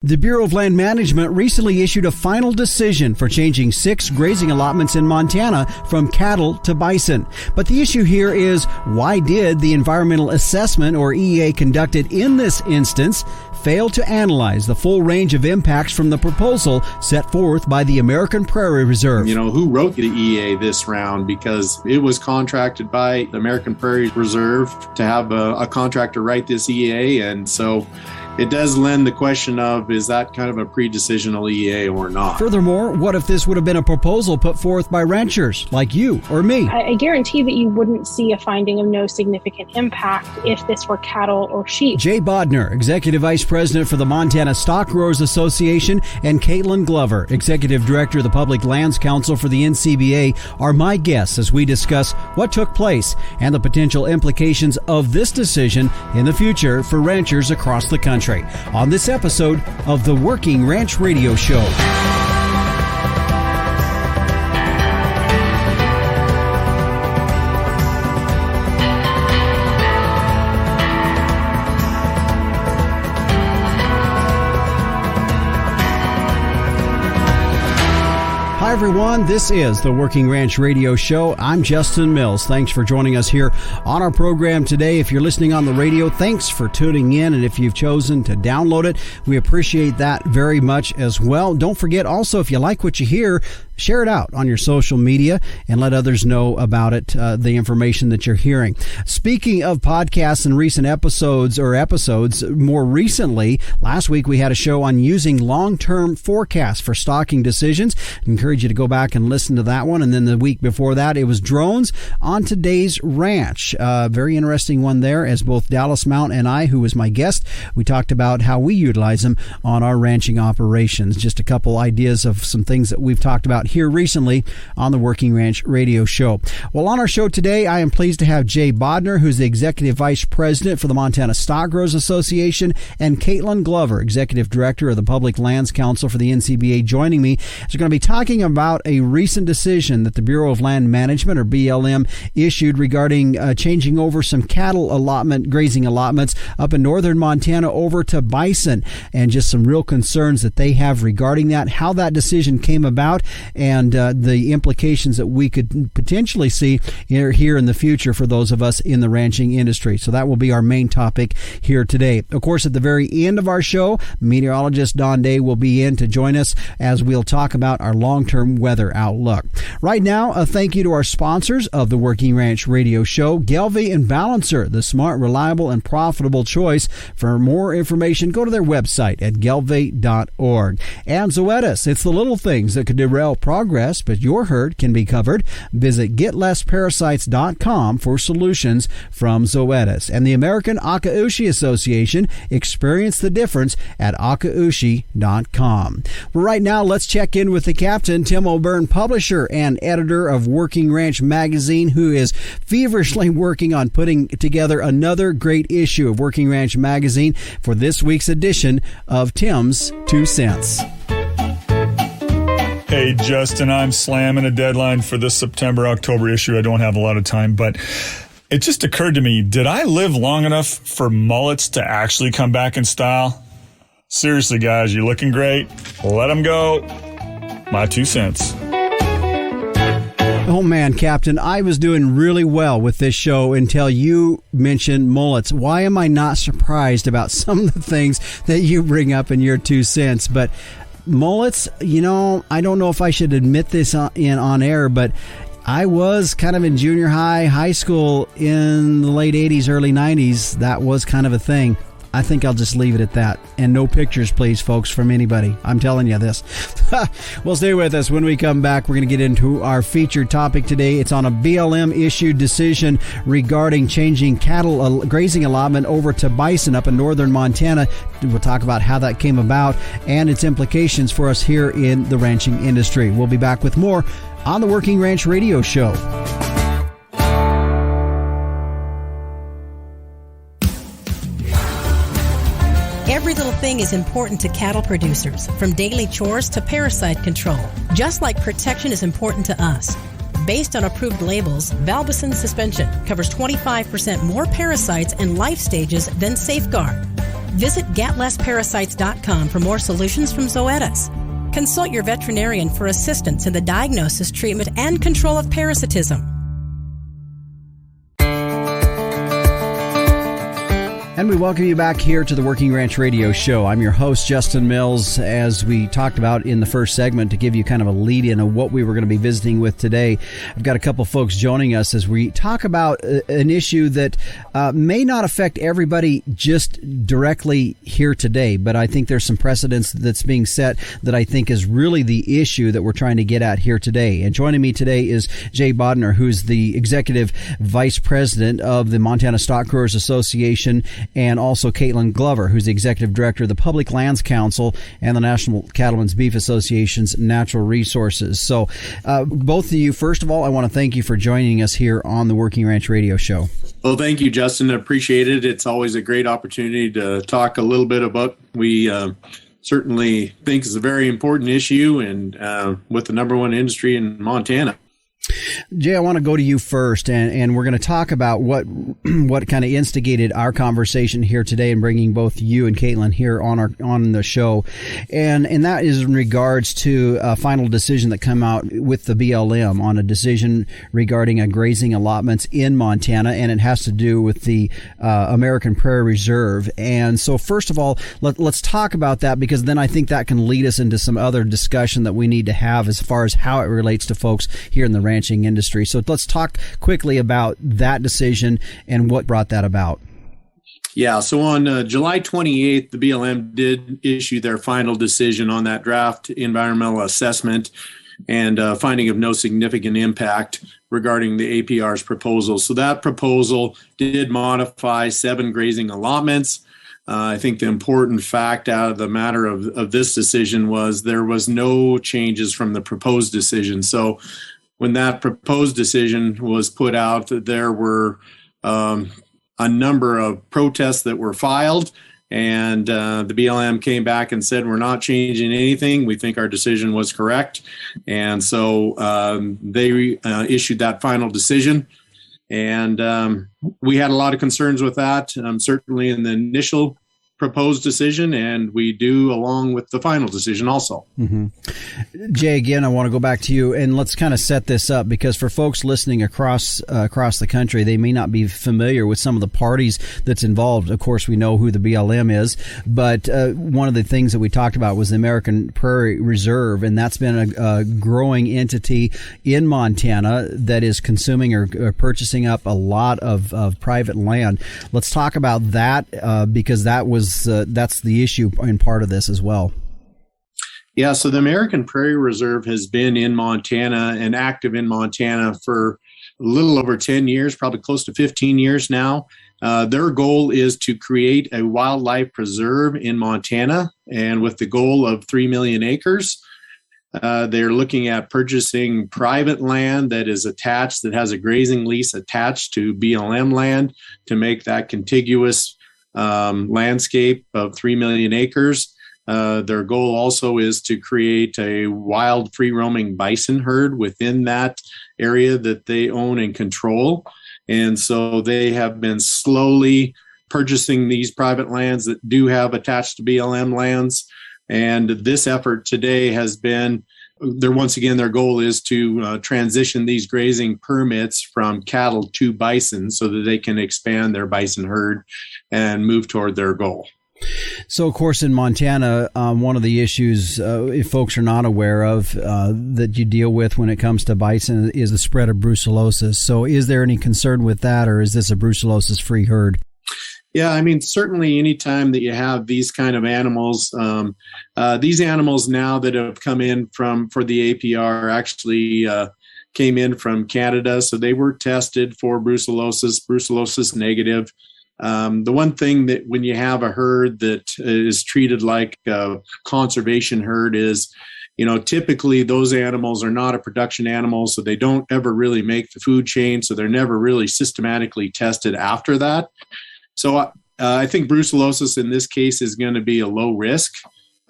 The Bureau of Land Management recently issued a final decision for changing 6 grazing allotments in Montana from cattle to bison. But the issue here is, why did the environmental assessment, or EA, conducted in this instance fail to analyze the full range of impacts from the proposal set forth by the American Prairie Reserve? You know, who wrote the EA this round? Because it was contracted by the American Prairie Reserve to have a contractor write this EA, and so it does lend the question of, is that kind of a pre-decisional EA or not? Furthermore, what if this would have been a proposal put forth by ranchers like you or me? I guarantee that you wouldn't see a finding of no significant impact if this were cattle or sheep. Jay Bodner, Executive Vice President for the Montana Stockgrowers Association, and Kaitlynn Glover, Executive Director of the Public Lands Council for the NCBA, are my guests as we discuss what took place and the potential implications of this decision in the future for ranchers across the country on this episode of the Working Ranch Radio Show. Hi everyone, this is the Working Ranch Radio Show. I'm Justin Mills. Thanks for joining us here on our program today. If you're listening on the radio, thanks for tuning in, and if you've chosen to download it, we appreciate that very much as well. Don't forget also, if you like what you hear, share it out on your social media and let others know about it, the information that you're hearing. Speaking of podcasts and recent episodes, more recently, last week we had a show on using long-term forecasts for stocking decisions. I encourage you to go back and listen to that one. And then the week before that, it was drones on today's ranch. Very interesting one there, as both Dallas Mount and I, who was my guest, we talked about how we utilize them on our ranching operations. Just a couple ideas of some things that we've talked about here recently on the Working Ranch Radio Show. Well, on our show today, I am pleased to have Jay Bodner, who's the Executive Vice President for the Montana Stockgrowers Association, and Kaitlynn Glover, Executive Director of the Public Lands Council for the NCBA, joining me. So we're going to be talking about a recent decision that the Bureau of Land Management, or BLM, issued regarding changing over some cattle grazing allotments up in northern Montana over to bison, and just some real concerns that they have regarding that, how that decision came about, and the implications that we could potentially see here in the future for those of us in the ranching industry. So that will be our main topic here today. Of course, at the very end of our show, meteorologist Don Day will be in to join us as we'll talk about our long-term weather outlook. Right now, a thank you to our sponsors of the Working Ranch Radio Show, Gelbvieh and Balancer, the smart, reliable, and profitable choice. For more information, go to their website at gelbvieh.org. And Zoetis, it's the little things that could derail progress, but your herd can be covered. Visit getlessparasites.com for solutions from Zoetis. And the American Akaushi Association, experience the difference at akaushi.com. Well, right now, let's check in with the captain, Tim O'Byrne, publisher and editor of Working Ranch Magazine, who is feverishly working on putting together another great issue of Working Ranch Magazine for this week's edition of Tim's 2 Cents. Hey, Justin, I'm slamming a deadline for this September-October issue. I don't have a lot of time, but it just occurred to me, did I live long enough for mullets to actually come back in style? Seriously, guys, you're looking great. Let them go. My 2 cents. Oh man, Captain, I was doing really well with this show until you mentioned mullets. Why am I not surprised about some of the things that you bring up in your 2 cents? But mullets, you know, I don't know if I should admit this on air, but I was kind of in junior high school in the late 80s, early 90s. That was kind of a thing. I think I'll just leave it at that. And no pictures, please, folks, from anybody. I'm telling you this. Well, stay with us. When we come back, we're going to get into our featured topic today. It's on a BLM-issued decision regarding changing cattle grazing allotment over to bison up in northern Montana. We'll talk about how that came about and its implications for us here in the ranching industry. We'll be back with more on the Working Ranch Radio Show. Every little thing is important to cattle producers, from daily chores to parasite control, just like protection is important to us. Based on approved labels, Valbicin suspension covers 25% more parasites and life stages than Safeguard. Visit getlessparasites.com for more solutions from Zoetis. Consult your veterinarian for assistance in the diagnosis, treatment, and control of parasitism. And we welcome you back here to the Working Ranch Radio Show. I'm your host, Justin Mills. As we talked about in the first segment, to give you kind of a lead-in of what we were going to be visiting with today, I've got a couple folks joining us as we talk about an issue that may not affect everybody just directly here today, but I think there's some precedents that's being set that I think is really the issue that we're trying to get at here today. And joining me today is Jay Bodner, who's the Executive Vice President of the Montana Stockgrowers Association, and also Kaitlynn Glover, who's the Executive Director of the Public Lands Council and the National Cattlemen's Beef Association's Natural Resources. So both of you, first of all, I want to thank you for joining us here on the Working Ranch Radio Show. Well, thank you, Justin. I appreciate it. It's always a great opportunity to talk a little bit about we certainly think is a very important issue and with the number one industry in Montana. Jay, I want to go to you first, and we're going to talk about what kind of instigated our conversation here today and bringing both you and Kaitlynn here on the show, and that is in regards to a final decision that came out with the BLM on a decision regarding a grazing allotments in Montana, and it has to do with the American Prairie Reserve. And so, first of all, let's talk about that, because then I think that can lead us into some other discussion that we need to have as far as how it relates to folks here in the ranching industry. So let's talk quickly about that decision and what brought that about. Yeah, so on July 28th, the BLM did issue their final decision on that draft environmental assessment and finding of no significant impact regarding the APR's proposal. So that proposal did modify 7 grazing allotments. I think the important fact out of the matter of this decision was there was no changes from the proposed decision. So when that proposed decision was put out, there were a number of protests that were filed, and the BLM came back and said, we're not changing anything. We think our decision was correct. And so they issued that final decision. And we had a lot of concerns with that, certainly in the initial proposed decision, and we do along with the final decision also. Mm-hmm. Jay, again, I want to go back to you, and let's kind of set this up, because for folks listening across the country, they may not be familiar with some of the parties that's involved. Of course, we know who the BLM is, but one of the things that we talked about was the American Prairie Reserve, and that's been a growing entity in Montana that is consuming or purchasing up a lot of private land. Let's talk about that, because that's the issue in part of this as well. Yeah, so the American Prairie Reserve has been in Montana and active in Montana for a little over 10 years, probably close to 15 years now. Their goal is to create a wildlife preserve in Montana, and with the goal of 3 million acres. They're looking at purchasing private land that is attached, that has a grazing lease attached to BLM land to make that contiguous landscape of 3 million acres. Their goal also is to create a wild free-roaming bison herd within that area that they own and control. And so they have been slowly purchasing these private lands that do have attached to BLM lands. And this effort today has been, their goal is to transition these grazing permits from cattle to bison so that they can expand their bison herd and move toward their goal. So, of course, in Montana, one of the issues, if folks are not aware of, that you deal with when it comes to bison is the spread of brucellosis. So is there any concern with that, or is this a brucellosis-free herd? Yeah, I mean, certainly anytime that you have these kind of animals, these animals now that have come in for the APR actually came in from Canada. So they were tested for brucellosis negative. The one thing that when you have a herd that is treated like a conservation herd is, typically those animals are not a production animal, so they don't ever really make the food chain. So they're never really systematically tested after that. So I think brucellosis in this case is going to be a low risk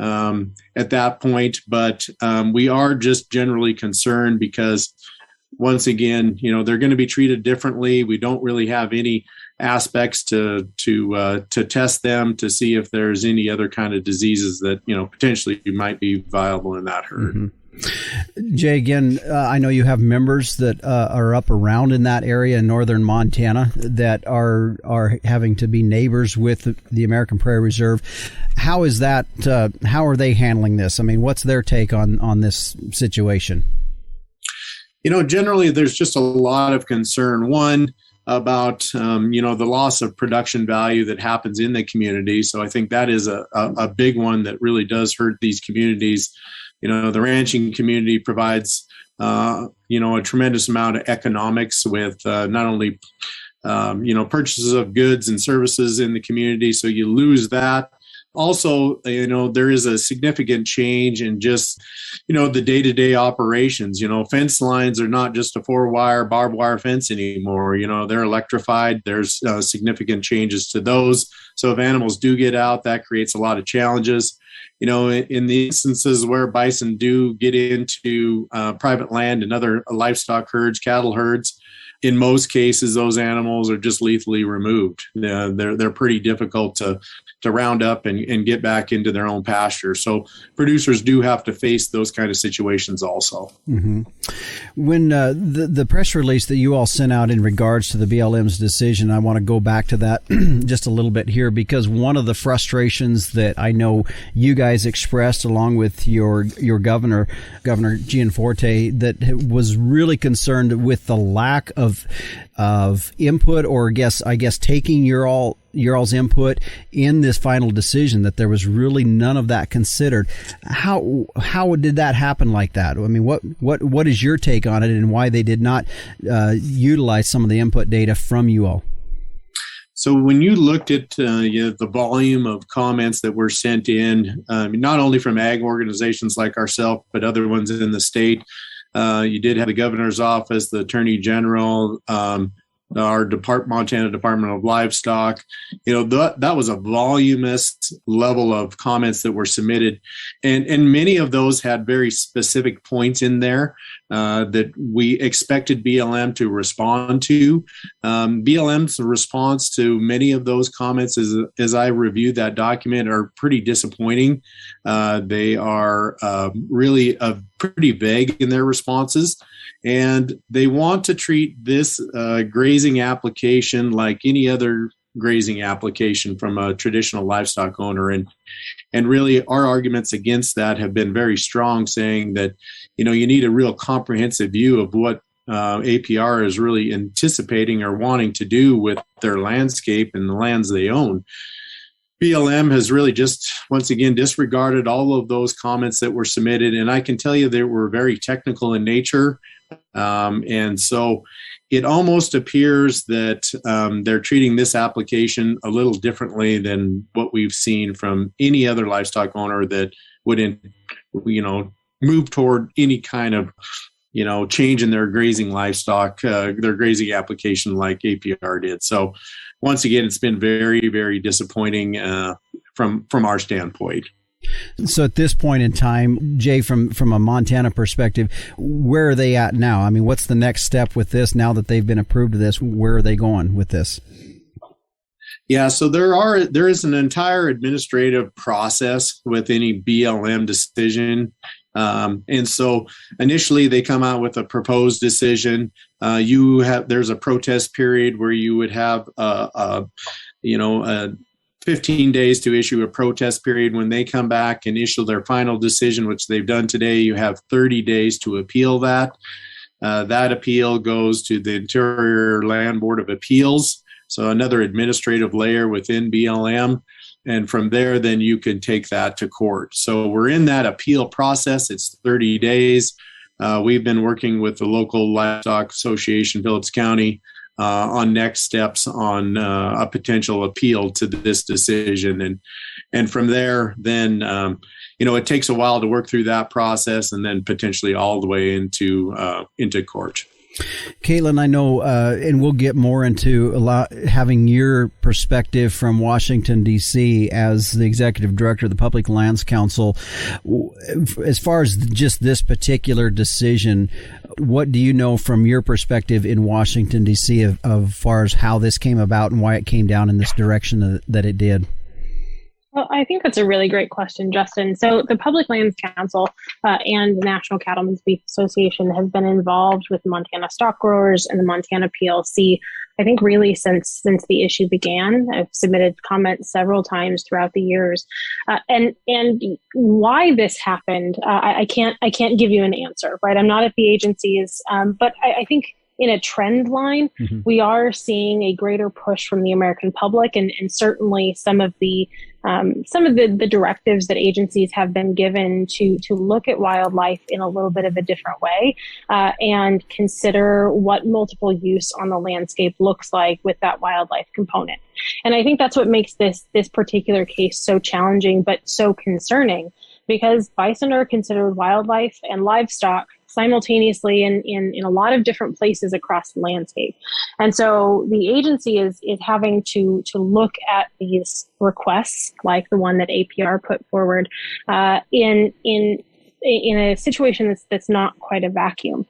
at that point, but we are just generally concerned because once again, they're going to be treated differently. We don't really have any aspects to test them to see if there's any other kind of diseases that potentially might be viable in that herd. Mm-hmm. Jay, again, I know you have members that are up around in that area in northern Montana that are having to be neighbors with the American Prairie Reserve. How is that? How are they handling this? I mean, what's their take on this situation? Generally, there's just a lot of concern. One, about the loss of production value that happens in the community. So I think that is a big one that really does hurt these communities. The ranching community provides a tremendous amount of economics with not only purchases of goods and services in the community. So you lose that. Also, there is a significant change in just, the day-to-day operations. Fence lines are not just a 4-wire barbed wire fence anymore. They're electrified. There's significant changes to those. So if animals do get out, that creates a lot of challenges. In the instances where bison do get into private land and other livestock herds, cattle herds, in most cases, those animals are just lethally removed. They're pretty difficult to round up and get back into their own pasture. So producers do have to face those kind of situations also. Mm-hmm. When the press release that you all sent out in regards to the BLM's decision, I want to go back to that just a little bit here, because one of the frustrations that I know you guys expressed along with your Governor Gianforte, that was really concerned with the lack of input, or I guess taking your all's input in this final decision, that there was really none of that considered. How did that happen like that? I mean, what is your take on it, and why they did not utilize some of the input data from you all? So when you looked at the volume of comments that were sent in, not only from ag organizations like ourselves, but other ones in the state, you did have the governor's office, the attorney general, our Montana Department of Livestock. That was a voluminous level of comments that were submitted, and many of those had very specific points in there that we expected BLM to respond to. BLM's response to many of those comments, as I reviewed that document, are pretty disappointing. They are really pretty vague in their responses. And they want to treat this grazing application like any other grazing application from a traditional livestock owner. And really our arguments against that have been very strong, saying that, you need a real comprehensive view of what APR is really anticipating or wanting to do with their landscape and the lands they own. BLM has really just, once again, disregarded all of those comments that were submitted. And I can tell you they were very technical in nature. And so it almost appears that they're treating this application a little differently than what we've seen from any other livestock owner that would, move toward any kind of, change in their grazing livestock, their grazing application like APR did. So once again, it's been very, very disappointing from our standpoint. So at this point in time, Jay, from a Montana perspective, where are they at now? I mean, what's the next step with this now that they've been approved of this? Where are they going with this? Yeah, so there is an entire administrative process with any BLM decision. And so initially they come out with a proposed decision. There's a protest period where you would have 15 days to issue a protest period. When they come back and issue their final decision, which they've done today, you have 30 days to appeal that. That appeal goes to the Interior Land Board of Appeals, so another administrative layer within BLM. And from there, then you can take that to court. So we're in that appeal process. It's 30 days. We've been working with the local livestock association, Phillips County, on next steps on a potential appeal to this decision. And from there, then, it takes a while to work through that process and then potentially all the way into court. Kaitlynn, I know, and we'll get more into having your perspective from Washington, D.C. as the executive director of the Public Lands Council. As far as just this particular decision, what do you know from your perspective in Washington, D.C. of far as how this came about and why it came down in this direction that it did? Well, I think that's a really great question, Justin. So the Public Lands Council and the National Cattlemen's Beef Association have been involved with Montana Stockgrowers and the Montana PLC, I think really since the issue began. I've submitted comments several times throughout the years. And why this happened, I can't give you an answer, right? I'm not at the agencies, but I think in a trend line, we are seeing a greater push from the American public, and certainly some of the directives that agencies have been given to look at wildlife in a little bit of a different way and consider what multiple use on the landscape looks like with that wildlife component. And I think that's what makes this particular case so challenging, but so concerning, because bison are considered wildlife and livestock simultaneously in a lot of different places across the landscape. And so the agency is having to look at these requests, like the one that APR put forward, in a situation that's not quite a vacuum.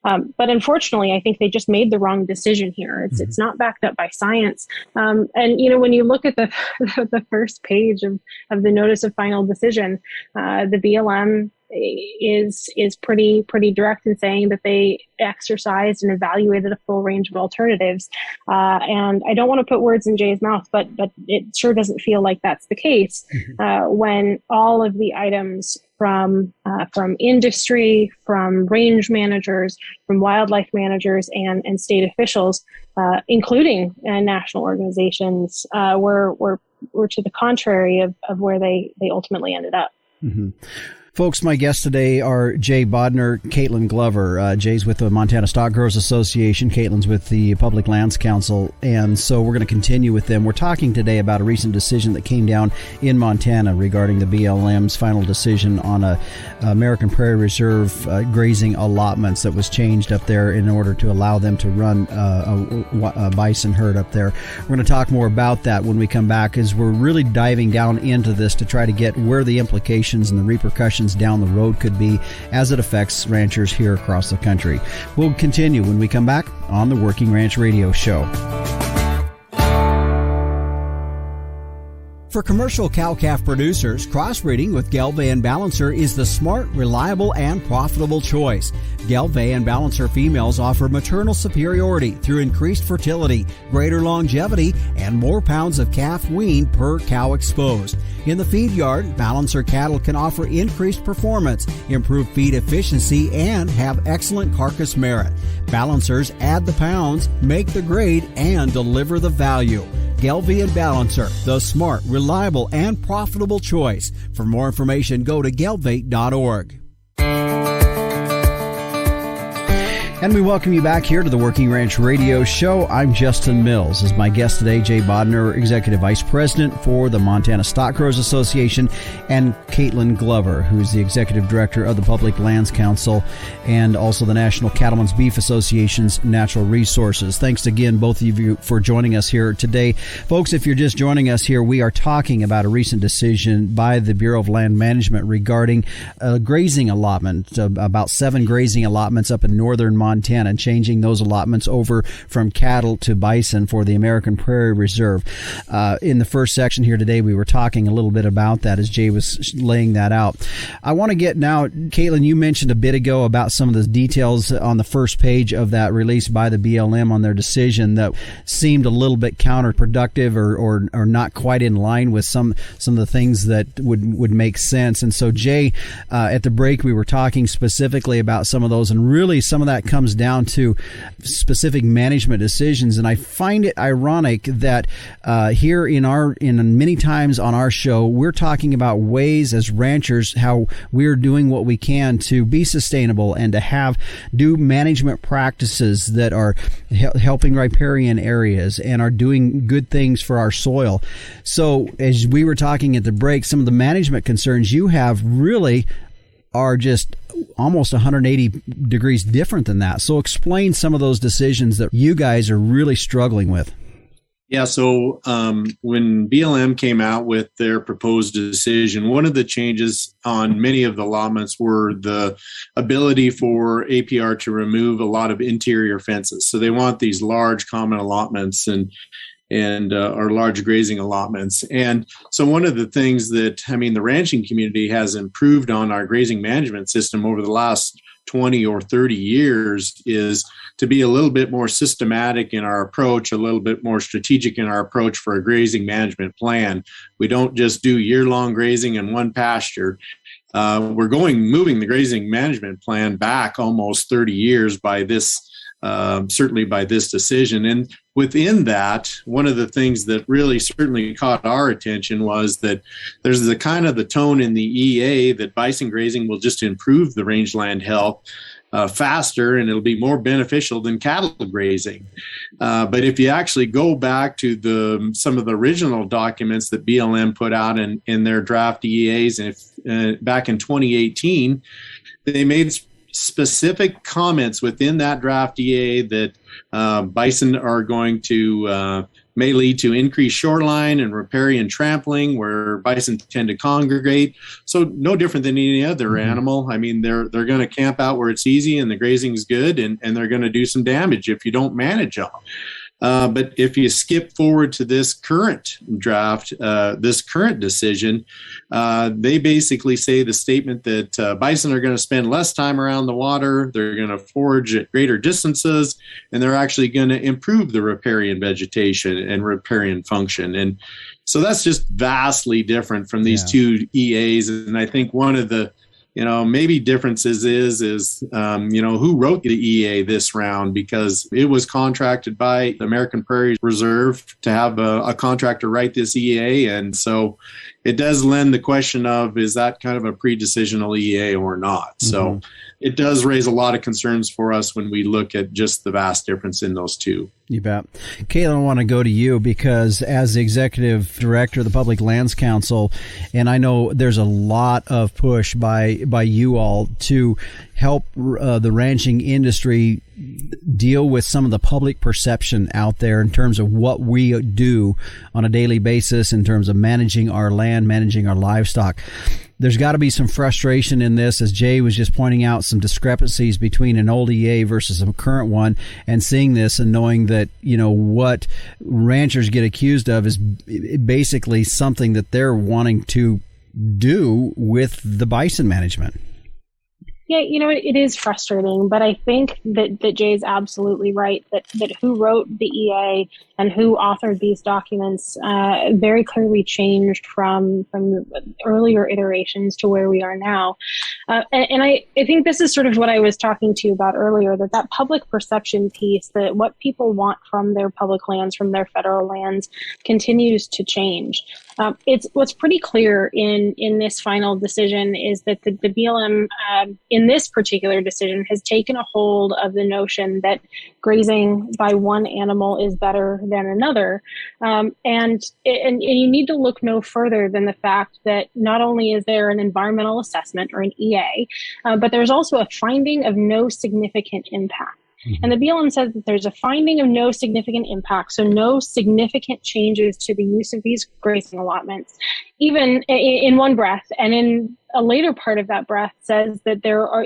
But unfortunately, I think they just made the wrong decision here. It's not backed up by science. And, when you look at the first page of the notice of final decision, the BLM is pretty direct in saying that they exercised and evaluated a full range of alternatives. And I don't want to put words in Jay's mouth, but it sure doesn't feel like that's the case when all of the items from industry, from range managers, from wildlife managers, and state officials, including national organizations, were to the contrary of where they ultimately ended up. Folks, my guests today are Jay Bodner, Kaitlynn Glover. Jay's with the Montana Stockgrowers Association. Kaitlynn's with the Public Lands Council. And so we're going to continue with them. We're talking today about a recent decision that came down in Montana regarding the BLM's final decision on a American Prairie Reserve grazing allotments that was changed up there in order to allow them to run a bison herd up there. We're going to talk more about that when we come back, as we're really diving down into this to try to get where the implications and the repercussions down the road could be as it affects ranchers here across the country. We'll continue when we come back on the Working Ranch Radio Show. For commercial cow-calf producers, crossbreeding with Gelbvieh and Balancer is the smart, reliable, and profitable choice. Gelbvieh and Balancer females offer maternal superiority through increased fertility, greater longevity, and more pounds of calf weaned per cow exposed. In the feed yard, Balancer cattle can offer increased performance, improved feed efficiency, and have excellent carcass merit. Balancers add the pounds, make the grade, and deliver the value. Gelbvieh and Balancer, the smart, reliable, and profitable choice. For more information, go to gelbvieh.org. And we welcome you back here to the Working Ranch Radio Show. I'm Justin Mills. As my guest today, Jay Bodner, Executive Vice President for the Montana Stockgrowers Association, and Kaitlynn Glover, who's the Executive Director of the Public Lands Council and also the National Cattlemen's Beef Association's Natural Resources. Thanks again, both of you, for joining us here today. Folks, if you're just joining us here, we are talking about a recent decision by the Bureau of Land Management regarding a grazing allotment, about 7 grazing allotments up in northern Montana, and changing those allotments over from cattle to bison for the American Prairie Reserve. In the first section here today, we were talking a little bit about that as Jay was laying that out. I want to get now, Kaitlynn, you mentioned a bit ago about some of the details on the first page of that release by the BLM on their decision that seemed a little bit counterproductive or not quite in line with some of the things that would make sense. And so, Jay, at the break, we were talking specifically about some of those, and really some of that comes down to specific management decisions. And I find it ironic that here in many times on our show, we're talking about ways as ranchers how we're doing what we can to be sustainable and to do management practices that are helping riparian areas and are doing good things for our soil. So as we were talking at the break, some of the management concerns you have really are just almost 180 degrees different than that. So explain some of those decisions that you guys are really struggling with. Yeah, so when BLM came out with their proposed decision, one of the changes on many of the allotments were the ability for APR to remove a lot of interior fences. So they want these large common allotments and or large grazing allotments. And so one of the things that, the ranching community has improved on our grazing management system over the last 20 or 30 years is to be a little bit more systematic in our approach, a little bit more strategic in our approach for a grazing management plan. We don't just do year-long grazing in one pasture. We're moving the grazing management plan back almost 30 years by this, certainly by this decision. And within that, one of the things that really certainly caught our attention was that there's the kind of the tone in the EA that bison grazing will just improve the rangeland health faster, and it'll be more beneficial than cattle grazing. But if you actually go back to some of the original documents that BLM put out in their draft EAs, and back in 2018, they made specific comments within that draft EA that bison are going to may lead to increased shoreline and riparian trampling where bison tend to congregate. So no different than any other animal. They're going to camp out where it's easy and the grazing is good, and they're going to do some damage if you don't manage them. But if you skip forward to this current draft, this current decision, they basically say the statement that bison are going to spend less time around the water, they're going to forage at greater distances, and they're actually going to improve the riparian vegetation and riparian function. And so that's just vastly different from these two EAs. And I think one of the maybe differences is who wrote the EA this round, because it was contracted by the American Prairie Reserve to have a contractor write this EA. And so it does lend the question of, is that kind of a pre-decisional EA or not? So it does raise a lot of concerns for us when we look at just the vast difference in those two. You bet. Kaitlynn, I want to go to you because as the executive director of the Public Lands Council, and I know there's a lot of push by you all to help the ranching industry deal with some of the public perception out there in terms of what we do on a daily basis in terms of managing our land, managing our livestock. There's got to be some frustration in this, as Jay was just pointing out, some discrepancies between an old EA versus a current one, and seeing this and knowing that, what ranchers get accused of is basically something that they're wanting to do with the bison management. Yeah, it is frustrating, but I think that Jay's absolutely right, that who wrote the EA and who authored these documents very clearly changed from earlier iterations to where we are now. And I think this is sort of what I was talking to you about earlier, that public perception piece, that what people want from their public lands, from their federal lands, continues to change. It's what's pretty clear in this final decision is that the BLM in this particular decision has taken a hold of the notion that grazing by one animal is better than another. And you need to look no further than the fact that not only is there an environmental assessment or an EA, but there's also a finding of no significant impact. And the BLM says that there's a finding of no significant impact, so no significant changes to the use of these grazing allotments, even in one breath. And in a later part of that breath says that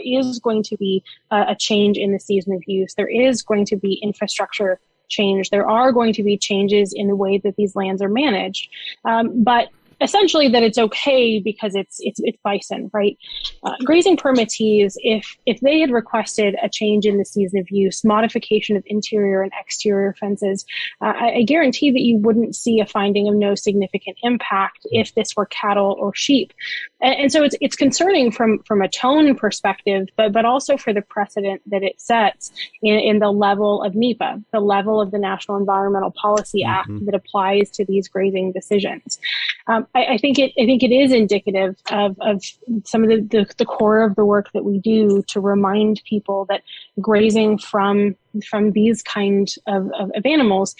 is going to be a change in the season of use. There is going to be infrastructure change. There are going to be changes in the way that these lands are managed. But essentially that it's okay because it's bison, right? Grazing permittees, if they had requested a change in the season of use, modification of interior and exterior fences, I guarantee that you wouldn't see a finding of no significant impact if this were cattle or sheep. And so it's concerning from a tone perspective, but also for the precedent that it sets in the level of NEPA, the level of the National Environmental Policy Act that applies to these grazing decisions. I think it is indicative of some of the core of the work that we do to remind people that grazing from these kind of animals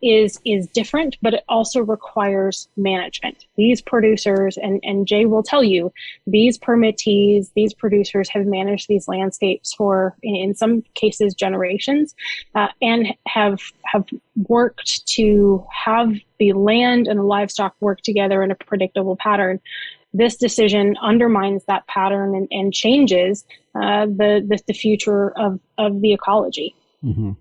is different, but it also requires management. These producers, and Jay will tell you, these permittees, these producers have managed these landscapes for, in some cases, generations, and have worked to have the land and the livestock work together in a predictable pattern. This decision undermines that pattern and changes the future of the ecology. Mm-hmm.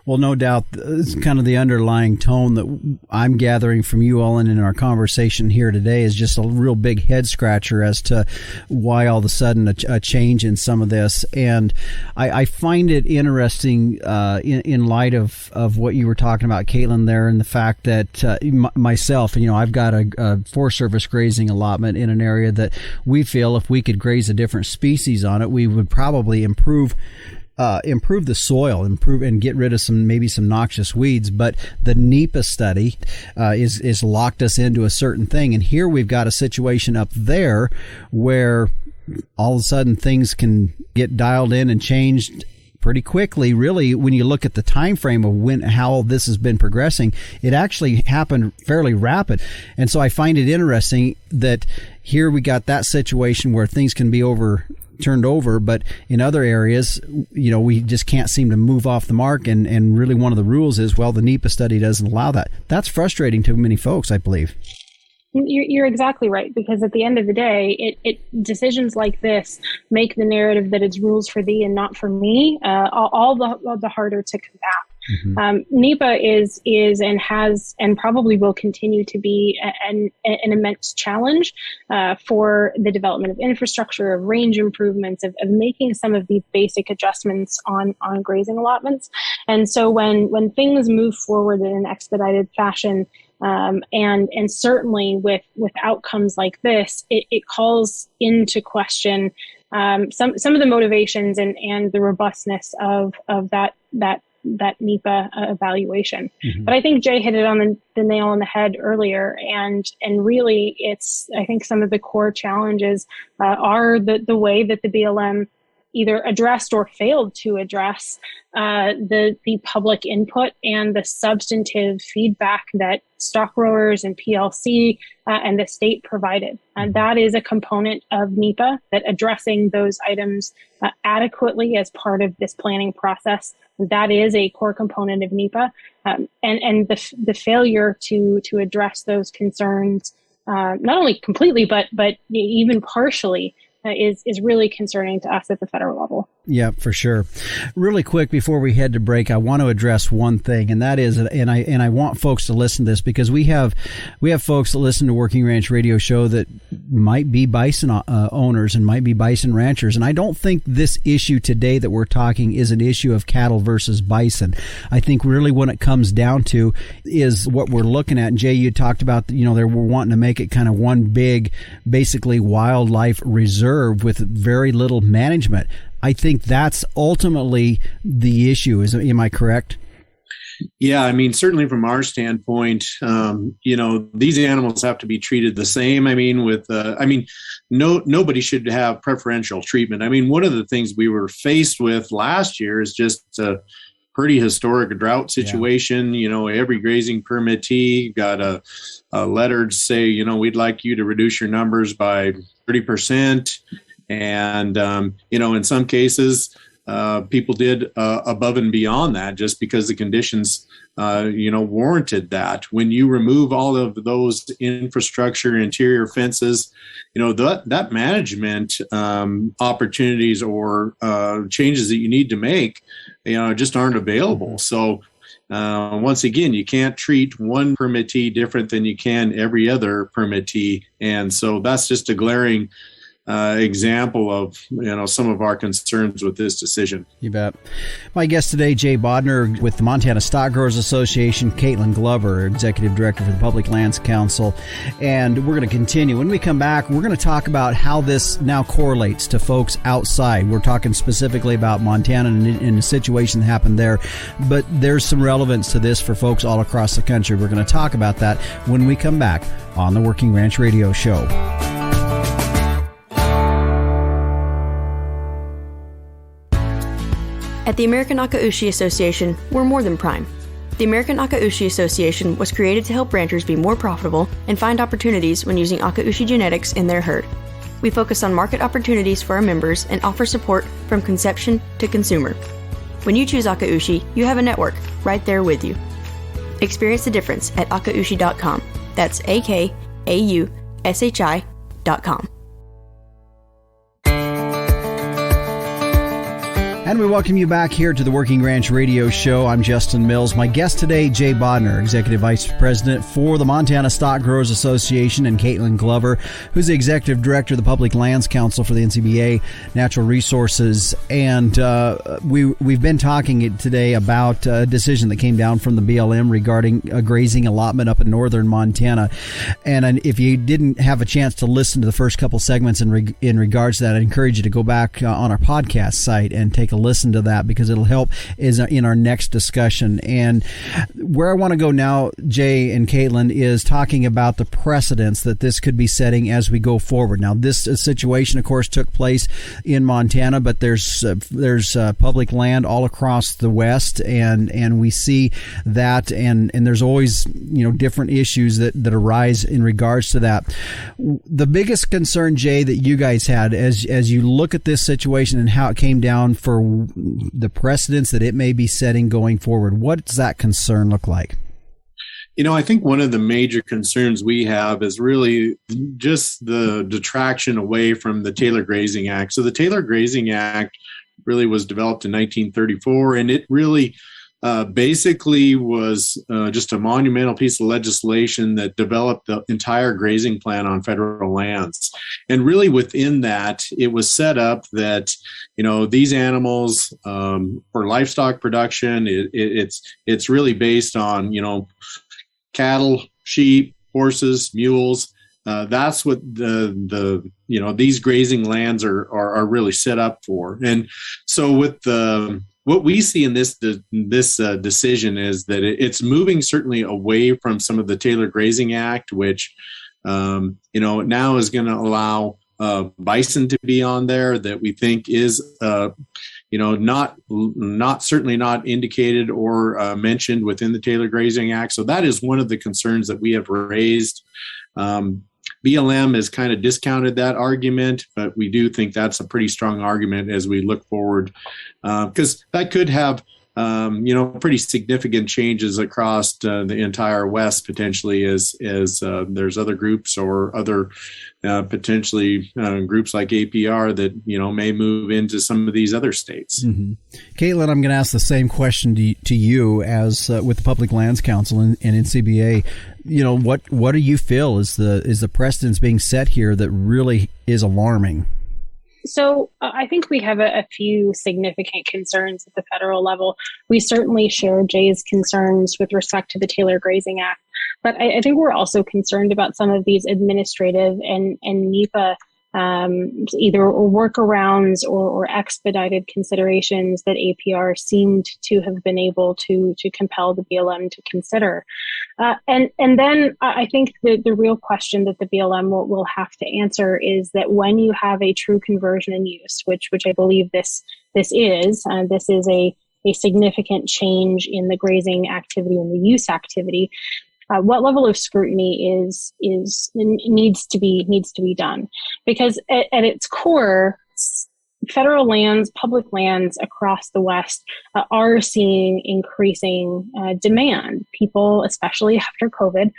Well, no doubt, it's kind of the underlying tone that I'm gathering from you all and in our conversation here today is just a real big head scratcher as to why all of a sudden a change in some of this. And I find it interesting in light of what you were talking about, Kaitlynn, there, and the fact that myself, I've got a Forest Service grazing allotment in an area that we feel if we could graze a different species on it, we would probably improve the soil, and get rid of some noxious weeds. But the NEPA study is locked us into a certain thing. And here we've got a situation up there where all of a sudden things can get dialed in and changed pretty quickly. Really, when you look at the time frame of how this has been progressing, it actually happened fairly rapid. And so I find it interesting that here we got that situation where things can be turned over, but in other areas, we just can't seem to move off the mark. And really one of the rules is, well, the NEPA study doesn't allow that. That's frustrating to many folks, I believe. You're exactly right, because at the end of the day, decisions like this make the narrative that it's rules for thee and not for me all the harder to combat. Mm-hmm. NEPA is and has and probably will continue to be an immense challenge for the development of infrastructure, of range improvements, of making some of these basic adjustments on grazing allotments. And so when things move forward in an expedited fashion, and certainly with outcomes like this, it calls into question some of the motivations and the robustness of that NEPA evaluation. Mm-hmm. But I think Jay hit it on the nail on the head earlier, and really I think some of the core challenges are the way that the BLM either addressed or failed to address the public input and the substantive feedback that Stockgrowers and PLC and the state provided. And that is a component of NEPA, that addressing those items adequately as part of this planning process, that is a core component of NEPA. And the failure to address those concerns, not only completely, but even partially, is really concerning to us at the federal level. Yeah, for sure. Really quick before we head to break, I want to address one thing, and that is, and I want folks to listen to this, because we have folks that listen to Working Ranch Radio Show that might be bison owners and might be bison ranchers, and I don't think this issue today that we're talking is an issue of cattle versus bison. I think really when it comes down to is what we're looking at. And Jay, you talked about they were wanting to make it kind of one big, basically wildlife reserve with very little management. I think that's ultimately the issue. Am I correct? Yeah, I mean, certainly from our standpoint, these animals have to be treated the same. I mean, nobody should have preferential treatment. I mean, one of the things we were faced with last year is just a pretty historic drought situation. Yeah. Every grazing permittee got a letter to say, we'd like you to reduce your numbers by 30%. And, in some cases, people did above and beyond that just because the conditions, warranted that. When you remove all of those infrastructure, interior fences, that management opportunities or changes that you need to make, just aren't available. So once again, you can't treat one permittee different than you can every other permittee. And so that's just a glaring example of some of our concerns with this decision. You bet. My guest today, Jay Bodner with the Montana Stockgrowers Association, Kaitlynn Glover, Executive Director for the Public Lands Council, and we're going to continue. When we come back, we're going to talk about how this now correlates to folks outside. We're talking specifically about Montana and the situation that happened there, but there's some relevance to this for folks all across the country. We're going to talk about that when we come back on the Working Ranch Radio Show. At the American Akaushi Association, we're more than prime. The American Akaushi Association was created to help ranchers be more profitable and find opportunities when using Akaushi genetics in their herd. We focus on market opportunities for our members and offer support from conception to consumer. When you choose Akaushi, you have a network right there with you. Experience the difference at akaushi.com. That's AKAUSHI.com. And we welcome you back here to the Working Ranch Radio Show. I'm Justin Mills. My guest today, Jay Bodner, Executive Vice President for the Montana Stockgrowers Association, and Kaitlynn Glover, who's the Executive Director of the Public Lands Council for the NCBA Natural Resources. And we've been talking today about a decision that came down from the BLM regarding a grazing allotment up in northern Montana. And if you didn't have a chance to listen to the first couple segments in regards to that, I encourage you to go back on our podcast site and take a listen to that, because it'll help in our next discussion. And where I want to go now, Jay and Kaitlynn, is talking about the precedents that this could be setting as we go forward. Now, this situation, of course, took place in Montana, but there's public land all across the West, and we see that, and there's always different issues that arise in regards to that. The biggest concern, Jay, that you guys had as you look at this situation and how it came down for the precedents that it may be setting going forward, what does that concern look like? I think one of the major concerns we have is really just the detraction away from the Taylor Grazing Act. So the Taylor Grazing Act really was developed in 1934, and it really basically was just a monumental piece of legislation that developed the entire grazing plan on federal lands. And really within that, it was set up that, these animals for livestock production, it's really based on, cattle, sheep, horses, mules. That's what these grazing lands are really set up for. And so with what we see in this decision is that it's moving certainly away from some of the Taylor Grazing Act, which now is going to allow bison to be on there, that we think is certainly not indicated or mentioned within the Taylor Grazing Act. So that is one of the concerns that we have raised. BLM has kind of discounted that argument, but we do think that's a pretty strong argument as we look forward, because that could have, pretty significant changes across the entire West potentially, as there's other groups or other potentially groups like APR that may move into some of these other states. Mm-hmm. Kaitlynn, I'm going to ask the same question to you as with the Public Lands Council and NCBA. What do you feel is the precedence being set here that really is alarming? So I think we have a few significant concerns at the federal level. We certainly share Jay's concerns with respect to the Taylor Grazing Act, but I think we're also concerned about some of these administrative and NEPA either workarounds or expedited considerations that APR seemed to have been able to compel the BLM to consider. And then I think the real question that the BLM will have to answer is that when you have a true conversion in use, which I believe this is a significant change in the grazing activity and the use activity, what level of scrutiny needs to be done? Because at its core, federal lands, public lands across the West are seeing increasing demand. People, especially after COVID,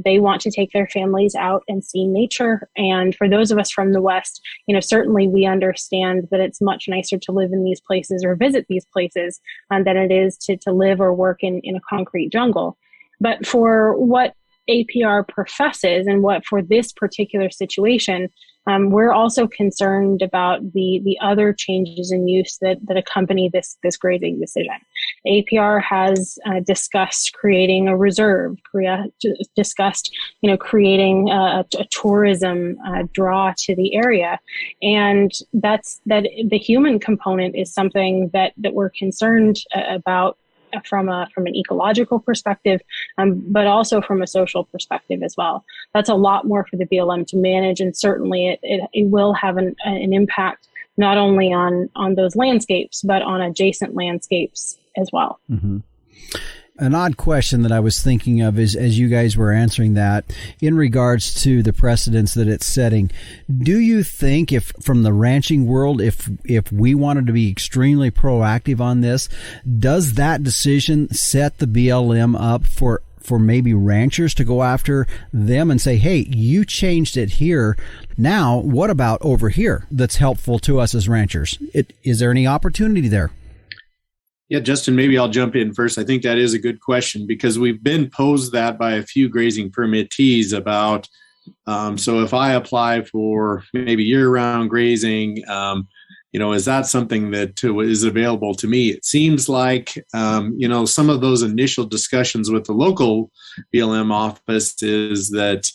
they want to take their families out and see nature. And for those of us from the West, certainly we understand that it's much nicer to live in these places or visit these places than it is to live or work in a concrete jungle. But for what APR professes and what for this particular situation, we're also concerned about the other changes in use that accompany this grazing decision. APR has discussed creating a reserve, discussed creating a tourism draw to the area, and that the human component is something that we're concerned about. From an ecological perspective, but also from a social perspective as well. That's a lot more for the BLM to manage, and certainly it will have an impact not only on those landscapes, but on adjacent landscapes as well. Mm-hmm. An odd question that I was thinking of is, as you guys were answering that, in regards to the precedents that it's setting, do you think, if from the ranching world, if we wanted to be extremely proactive on this, does that decision set the BLM up for maybe ranchers to go after them and say, hey, you changed it here. Now, what about over here that's helpful to us as ranchers? Is there any opportunity there? Yeah, Justin, maybe I'll jump in first. I think that is a good question because we've been posed that by a few grazing permittees about, so if I apply for maybe year-round grazing, is that something that is available to me? It seems like, some of those initial discussions with the local BLM office is that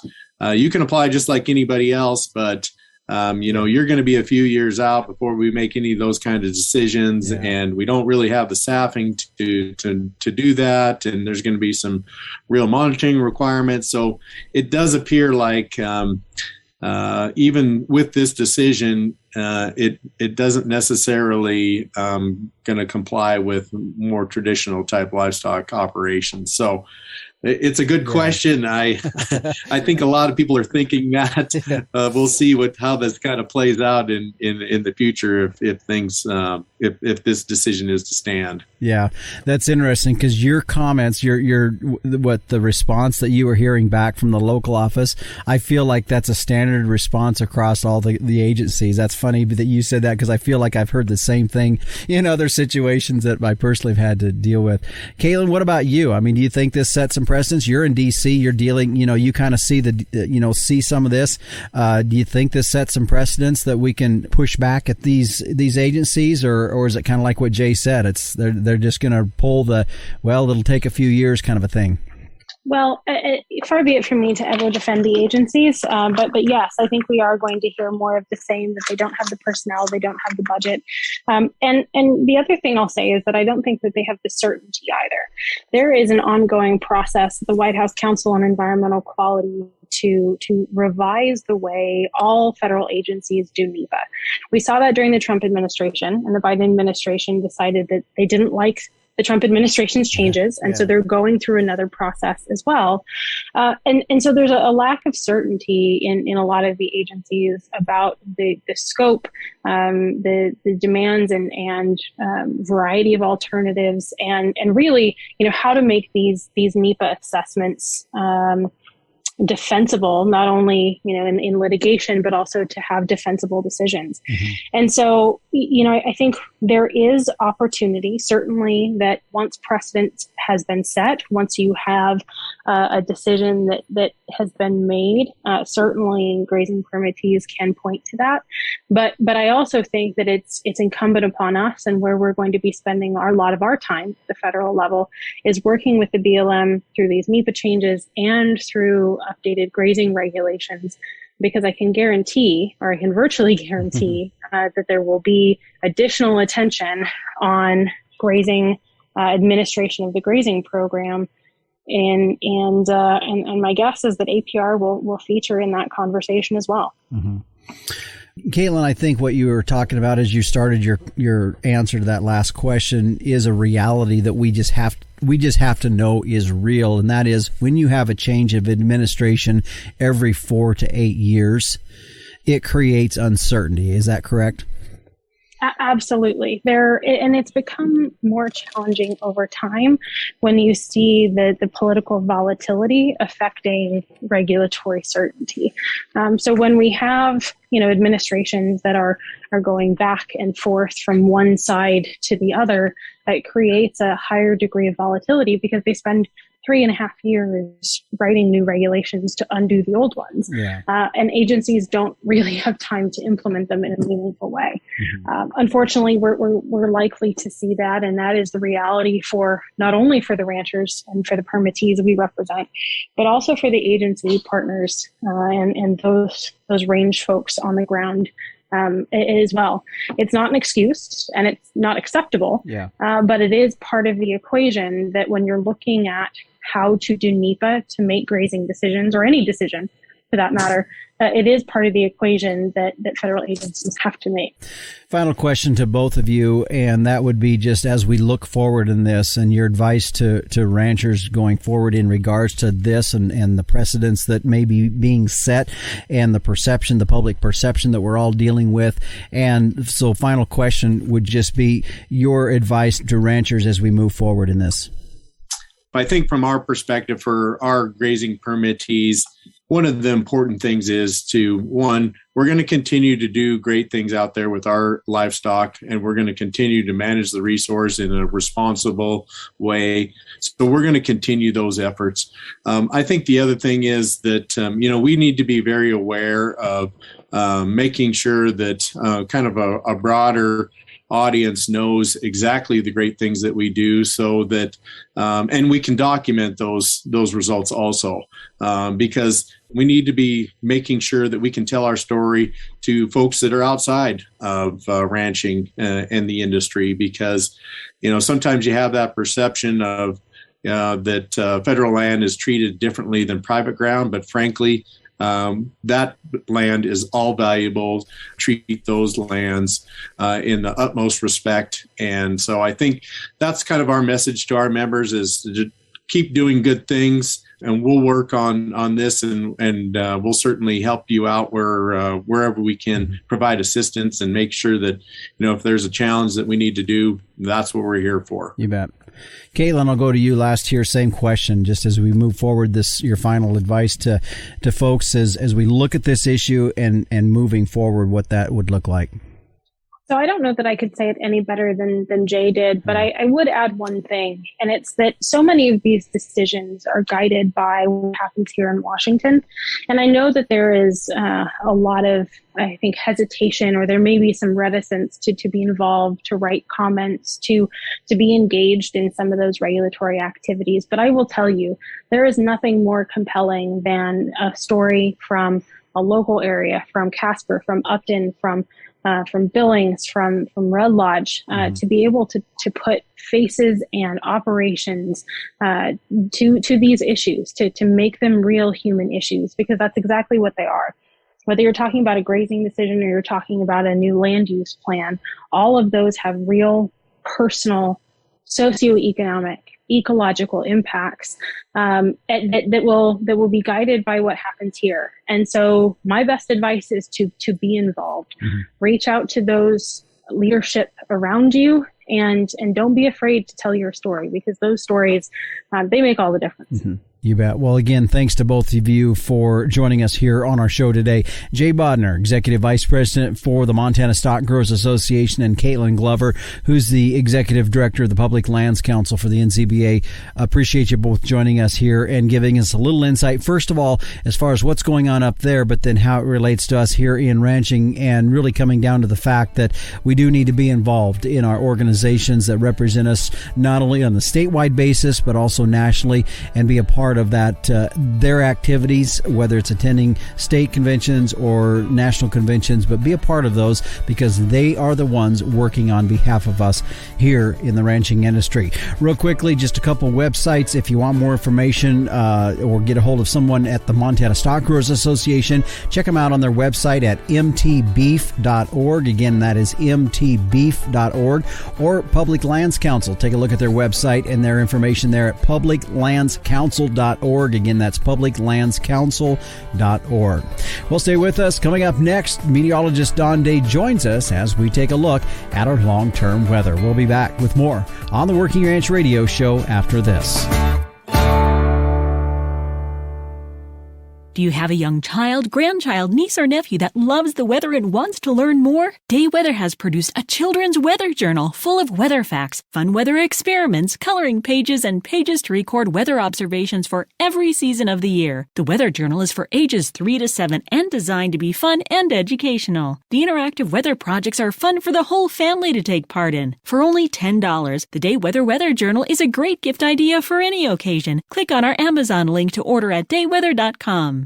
you can apply just like anybody else, but you're going to be a few years out before we make any of those kind of decisions, and we don't really have the staffing to do that, and there's going to be some real monitoring requirements. So it does appear like even with this decision, it doesn't necessarily going to comply with more traditional type livestock operations. So it's a good question. I think a lot of people are thinking that. We'll see how this kind of plays out in the future if things if this decision is to stand. Yeah, that's interesting because your comments, your what the response that you were hearing back from the local office, I feel like that's a standard response across all the agencies. That's funny that you said that because I feel like I've heard the same thing in other situations that I personally have had to deal with. Kaitlynn, what about you? I mean, do you think this sets some precedents? You're in D.C. You're dealing. You kind of see see some of this. Do you think this sets some precedents that we can push back at these agencies, or is it kind of like what Jay said? They're just going to pull it'll take a few years kind of a thing. Well, far be it from me to ever defend the agencies, but yes, I think we are going to hear more of the same, that they don't have the personnel, they don't have the budget. And the other thing I'll say is that I don't think that they have the certainty either. There is an ongoing process, the White House Council on Environmental Quality, to revise the way all federal agencies do NEPA. We saw that during the Trump administration, and the Biden administration decided that they didn't like the Trump administration's changes. And so they're going through another process as well. And so there's a lack of certainty in a lot of the agencies about the scope, the demands and variety of alternatives and really, how to make these NEPA assessments defensible, not only, in litigation, but also to have defensible decisions. Mm-hmm. And so, I think there is opportunity, certainly, that once precedent has been set, once you have a decision that has been made, certainly grazing permittees can point to that. But I also think that it's incumbent upon us, and where we're going to be spending a lot of our time at the federal level, is working with the BLM through these NEPA changes and through updated grazing regulations, because I can guarantee, or I can virtually guarantee, that there will be additional attention on grazing, administration of the grazing program, and my guess is that APR will feature in that conversation as well. Mm-hmm. Kaitlynn, I think what you were talking about as you started your answer to that last question is a reality that we just have to know is real, and that is when you have a change of administration every 4 to 8 years, it creates uncertainty. Is that correct? Absolutely. And it's become more challenging over time when you see the political volatility affecting regulatory certainty. So when we have, administrations that are going back and forth from one side to the other, it creates a higher degree of volatility because they spend 3.5 years writing new regulations to undo the old ones. Yeah. And agencies don't really have time to implement them in a meaningful way. Mm-hmm. Unfortunately, we're likely to see that, and that is the reality for not only for the ranchers and for the permittees we represent, but also for the agency partners and those range folks on the ground as well. It's not an excuse, and it's not acceptable, but it is part of the equation that when you're looking at how to do NEPA to make grazing decisions, or any decision for that matter, it is part of the equation that federal agencies have to make. Final question to both of you, and that would be just as we look forward in this and your advice to ranchers going forward in regards to this and the precedents that may be being set and the public perception that we're all dealing with. And so final question would just be your advice to ranchers as we move forward in this. I think from our perspective for our grazing permittees, one of the important things is we're going to continue to do great things out there with our livestock, and we're going to continue to manage the resource in a responsible way. So we're going to continue those efforts. I think the other thing is that, we need to be very aware of making sure that kind of a broader audience knows exactly the great things that we do, so that and we can document those results also, because we need to be making sure that we can tell our story to folks that are outside of ranching and the industry, because sometimes you have that perception of that federal land is treated differently than private ground, but frankly that land is all valuable. Treat those lands in the utmost respect. And so I think that's kind of our message to our members, is to keep doing good things, and we'll work on this, and we'll certainly help you out wherever we can provide assistance, and make sure that, if there's a challenge that we need to do, that's what we're here for. You bet. Kaitlynn, I'll go to you last here. Same question, just as we move forward, your final advice to folks as we look at this issue and moving forward, what that would look like. So I don't know that I could say it any better than Jay did, but I would add one thing, and it's that so many of these decisions are guided by what happens here in Washington. And I know that there is a lot of, I think, hesitation, or there may be some reticence to be involved, to write comments, to be engaged in some of those regulatory activities. But I will tell you, there is nothing more compelling than a story from a local area, from Casper, from Upton, from Billings, from Red Lodge, to be able to put faces and operations to these issues, to make them real human issues, because that's exactly what they are. Whether you're talking about a grazing decision or you're talking about a new land use plan, all of those have real personal, socioeconomic, ecological impacts that will be guided by what happens here. And so my best advice is to be involved. Mm-hmm. Reach out to those leadership around you, and don't be afraid to tell your story, because those stories, they make all the difference. Mm-hmm. You bet. Well, again, thanks to both of you for joining us here on our show today. Jay Bodner, Executive Vice President for the Montana Stockgrowers Association, and Kaitlynn Glover, who's the Executive Director of the Public Lands Council for the NCBA. Appreciate you both joining us here and giving us a little insight, first of all, as far as what's going on up there, but then how it relates to us here in ranching, and really coming down to the fact that we do need to be involved in our organizations that represent us, not only on the statewide basis, but also nationally, and be a part of that, their activities, whether it's attending state conventions or national conventions, but be a part of those, because they are the ones working on behalf of us here in the ranching industry. Real quickly, just a couple websites if you want more information or get a hold of someone at the Montana Stockgrowers Association. Check them out on their website at mtbeef.org. Again, that is mtbeef.org. Or Public Lands Council. Take a look at their website and their information there at publiclandscouncil.org. Again, that's publiclandscouncil.org. Well, stay with us. Coming up next, meteorologist Don Day joins us as we take a look at our long-term weather. We'll be back with more on the Working Ranch Radio Show after this. Do you have a young child, grandchild, niece, or nephew that loves the weather and wants to learn more? Day Weather has produced a children's weather journal full of weather facts, fun weather experiments, coloring pages, and pages to record weather observations for every season of the year. The weather journal is for ages 3 to 7 and designed to be fun and educational. The interactive weather projects are fun for the whole family to take part in. For only $10, the Day Weather Journal is a great gift idea for any occasion. Click on our Amazon link to order at dayweather.com.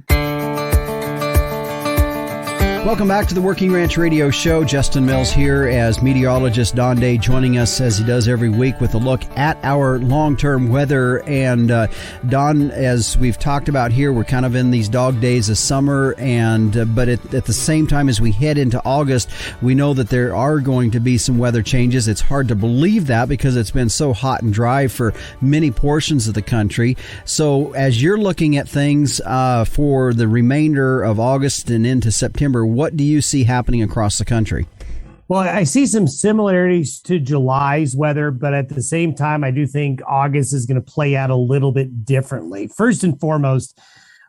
Welcome back to the Working Ranch Radio Show. Justin Mills here as meteorologist Don Day joining us as he does every week with a look at our long-term weather. And Don, as we've talked about here, we're kind of in these dog days of summer, and but at the same time as we head into August, we know that there are going to be some weather changes. It's hard to believe that because it's been so hot and dry for many portions of the country. So as you're looking at things for the remainder of August and into September, what do you see happening across the country? Well, I see some similarities to July's weather, but at the same time, I do think August is going to play out a little bit differently. First and foremost,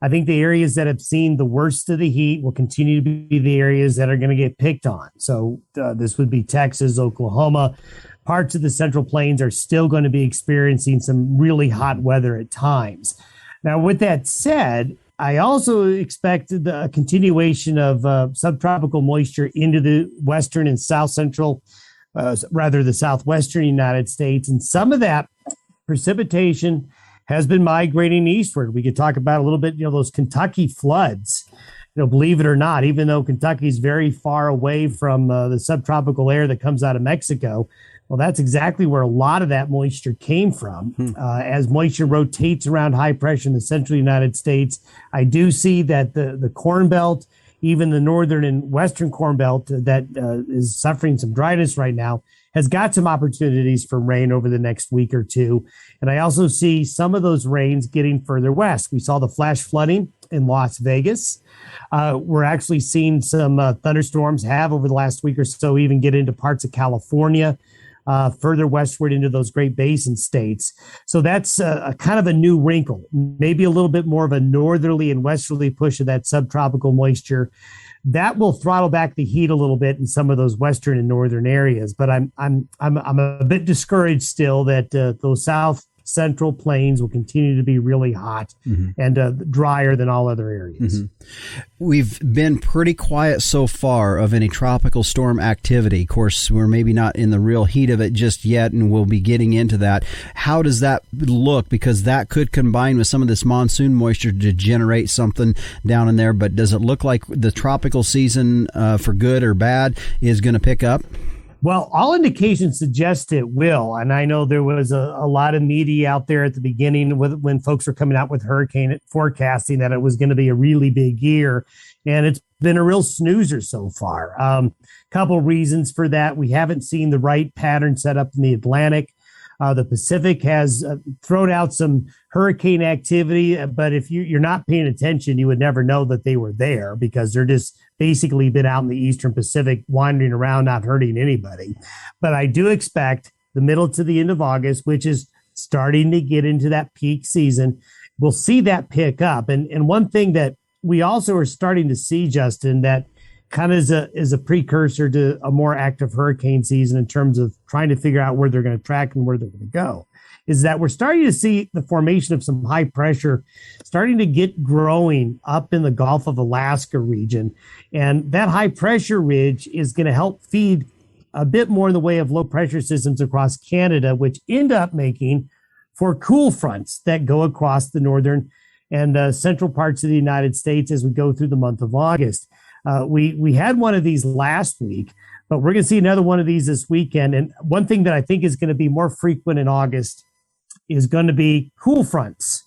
I think the areas that have seen the worst of the heat will continue to be the areas that are going to get picked on. So this would be Texas, Oklahoma. Parts of the Central Plains are still going to be experiencing some really hot weather at times. Now, with that said, I also expect a continuation of subtropical moisture into the western and south central, the southwestern United States. And some of that precipitation has been migrating eastward. We could talk about a little bit, those Kentucky floods. Believe it or not, even though Kentucky is very far away from the subtropical air that comes out of Mexico, well, that's exactly where a lot of that moisture came from. As moisture rotates around high pressure in the central United States, I do see that the Corn Belt, even the northern and western Corn Belt that is suffering some dryness right now, has got some opportunities for rain over the next week or two. And I also see some of those rains getting further west. We saw the flash flooding in Las Vegas. We're actually seeing some thunderstorms over the last week or so even get into parts of California, further westward into those Great Basin states. So that's a kind of a new wrinkle, maybe a little bit more of a northerly and westerly push of that subtropical moisture. That will throttle back the heat a little bit in some of those western and northern areas. But I'm a bit discouraged still that those south central plains will continue to be really hot and drier than all other areas. We've been pretty quiet so far of any tropical storm activity. Of course, we're maybe not in the real heat of it just yet, and we'll be getting into that. How does that look? Because that could combine with some of this monsoon moisture to generate something down in there. But does it look like the tropical season, for good or bad, is going to pick up? Well, all indications suggest it will. And I know there was a lot of media out there at the beginning when folks were coming out with hurricane forecasting that it was going to be a really big year. And it's been a real snoozer so far. Couple reasons for that. We haven't seen the right pattern set up in the Atlantic. The Pacific has thrown out some hurricane activity, but if you're not paying attention, you would never know that they were there because they're just basically been out in the Eastern Pacific wandering around, not hurting anybody. But I do expect the middle to the end of August, which is starting to get into that peak season, we'll see that pick up. And one thing that we also are starting to see, Justin, that kind of is a precursor to a more active hurricane season in terms of trying to figure out where they're going to track and where they're going to go, is that we're starting to see the formation of some high pressure starting to get growing up in the Gulf of Alaska region. And that high pressure ridge is going to help feed a bit more in the way of low pressure systems across Canada, which end up making for cool fronts that go across the northern and central parts of the United States as we go through the month of August. We had one of these last week, but we're going to see another one of these this weekend. And one thing that I think is going to be more frequent in August is going to be cool fronts.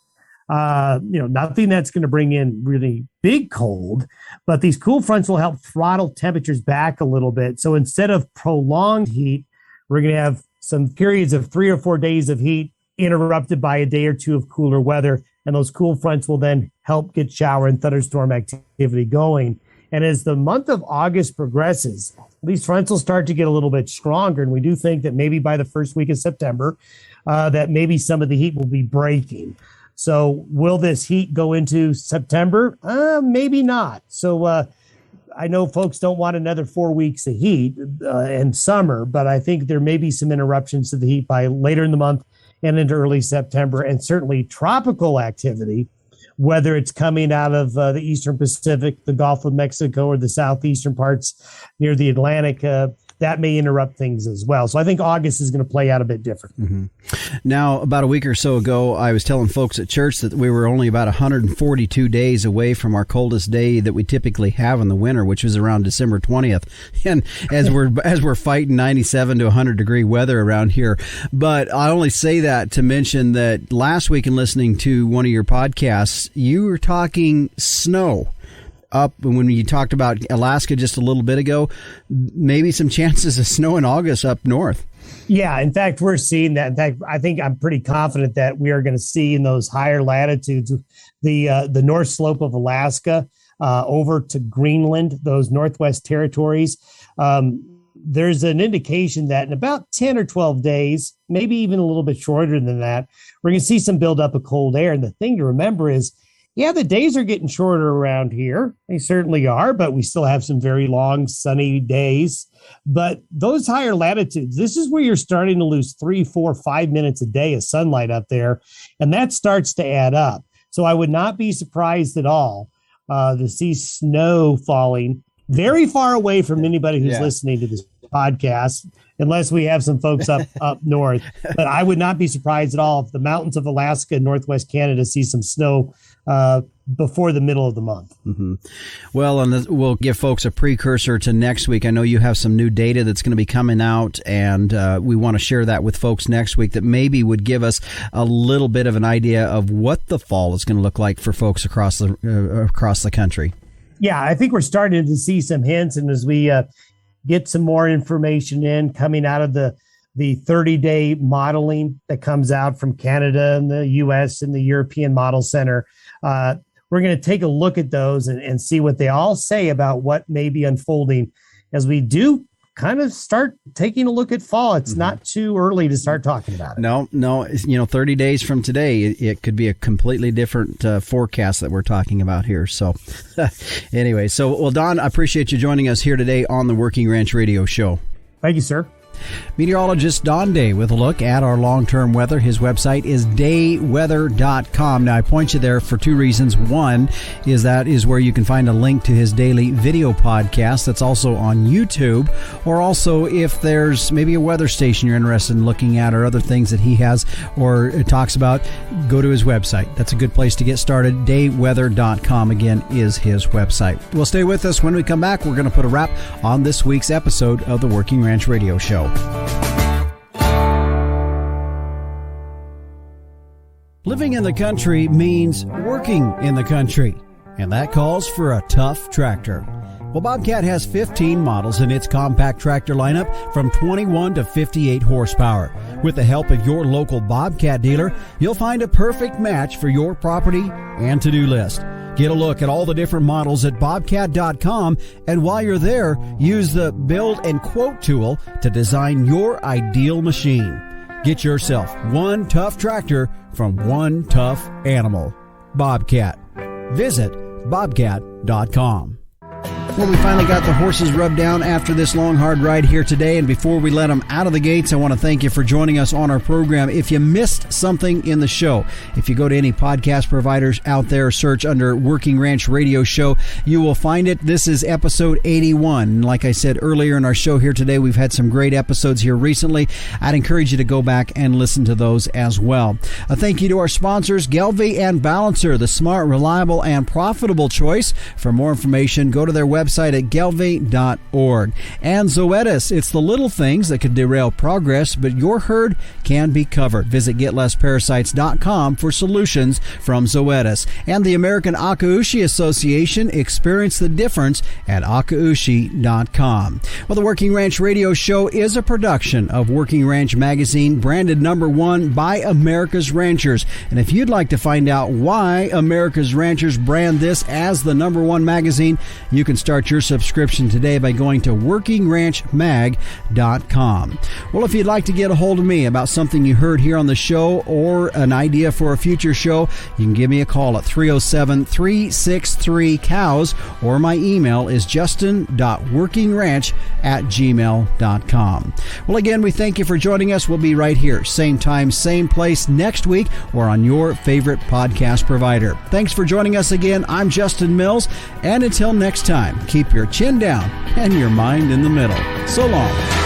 Nothing that's going to bring in really big cold, but these cool fronts will help throttle temperatures back a little bit. So instead of prolonged heat, we're going to have some periods of 3 or 4 days of heat interrupted by a day or two of cooler weather. And those cool fronts will then help get shower and thunderstorm activity going. And as the month of August progresses, these fronts will start to get a little bit stronger. And we do think that maybe by the first week of September, that maybe some of the heat will be breaking. So will this heat go into September? Maybe not. So I know folks don't want another 4 weeks of heat and summer, but I think there may be some interruptions to the heat by later in the month and into early September, and certainly tropical activity, whether it's coming out of the Eastern Pacific, the Gulf of Mexico, or the southeastern parts near the Atlantic, that may interrupt things as well. So I think August is going to play out a bit different. Mm-hmm. Now, about a week or so ago, I was telling folks at church that we were only about 142 days away from our coldest day that we typically have in the winter, which was around December 20th. And as we're fighting 97 to 100 degree weather around here. But I only say that to mention that last week in listening to one of your podcasts, you were talking snow. Up when you talked about Alaska just a little bit ago, maybe some chances of snow in August up north. Yeah, in fact, we're seeing that. In fact, I think I'm pretty confident that we are going to see in those higher latitudes, the north slope of Alaska over to Greenland, those Northwest Territories. There's an indication that in about 10 or 12 days, maybe even a little bit shorter than that, we're going to see some buildup of cold air. And the thing to remember is, yeah, the days are getting shorter around here. They certainly are, but we still have some very long sunny days. But those higher latitudes, this is where you're starting to lose 3, 4, 5 minutes a day of sunlight up there. And that starts to add up. So I would not be surprised at all to see snow falling very far away from anybody who's listening to this podcast, unless we have some folks up north. But I would not be surprised at all if the mountains of Alaska and Northwest Canada see some snow before the middle of the month. Mm-hmm. Well, and we'll give folks a precursor to next week. I know you have some new data that's going to be coming out, and we want to share that with folks next week that maybe would give us a little bit of an idea of what the fall is going to look like for folks across the country. Yeah, I think we're starting to see some hints, and as we get some more information in coming out of the 30-day modeling that comes out from Canada and the U.S. and the European Model Center, we're going to take a look at those and see what they all say about what may be unfolding as we do kind of start taking a look at fall. It's not too early to start talking about it. No. 30 days from today, it could be a completely different forecast that we're talking about here. So anyway, well, Don, I appreciate you joining us here today on the Working Ranch Radio Show. Thank you, sir. Meteorologist Don Day with a look at our long-term weather. His website is dayweather.com. Now, I point you there for two reasons. One is that is where you can find a link to his daily video podcast that's also on YouTube, or also if there's maybe a weather station you're interested in looking at or other things that he has or talks about, go to his website. That's a good place to get started. Dayweather.com, again, is his website. Well, stay with us. When we come back, we're going to put a wrap on this week's episode of the Working Ranch Radio Show. Living in the country means working in the country, and that calls for a tough tractor. Well, Bobcat has 15 models in its compact tractor lineup from 21 to 58 horsepower. With the help of your local Bobcat dealer, you'll find a perfect match for your property and to-do list. Get a look at all the different models at bobcat.com, and while you're there, use the Build and Quote tool to design your ideal machine. Get yourself one tough tractor from one tough animal. Bobcat. Visit bobcat.com. Well, we finally got the horses rubbed down after this long, hard ride here today. And before we let them out of the gates, I want to thank you for joining us on our program. If you missed something in the show, if you go to any podcast providers out there, search under Working Ranch Radio Show, you will find it. This is episode 81. Like I said earlier in our show here today, we've had some great episodes here recently. I'd encourage you to go back and listen to those as well. A thank you to our sponsors, Gelbvieh and Balancer, the smart, reliable, and profitable choice. For more information, go to their website at gelbvieh.org. And Zoetis, it's the little things that could derail progress, but your herd can be covered. Visit getlessparasites.com for solutions from Zoetis. And the American Akaushi Association, experience the difference at akaushi.com. Well, the Working Ranch Radio Show is a production of Working Ranch Magazine, branded #1 by America's Ranchers. And if you'd like to find out why America's Ranchers brand this as the #1 magazine, you can start your subscription today by going to workingranchmag.com. Well, if you'd like to get a hold of me about something you heard here on the show or an idea for a future show, you can give me a call at 307-363-COWS, or my email is justin.workingranch@gmail.com. Well, again, we thank you for joining us. We'll be right here, same time, same place next week, or on your favorite podcast provider. Thanks for joining us again. I'm Justin Mills, and until next time, keep your chin down and your mind in the middle. So long.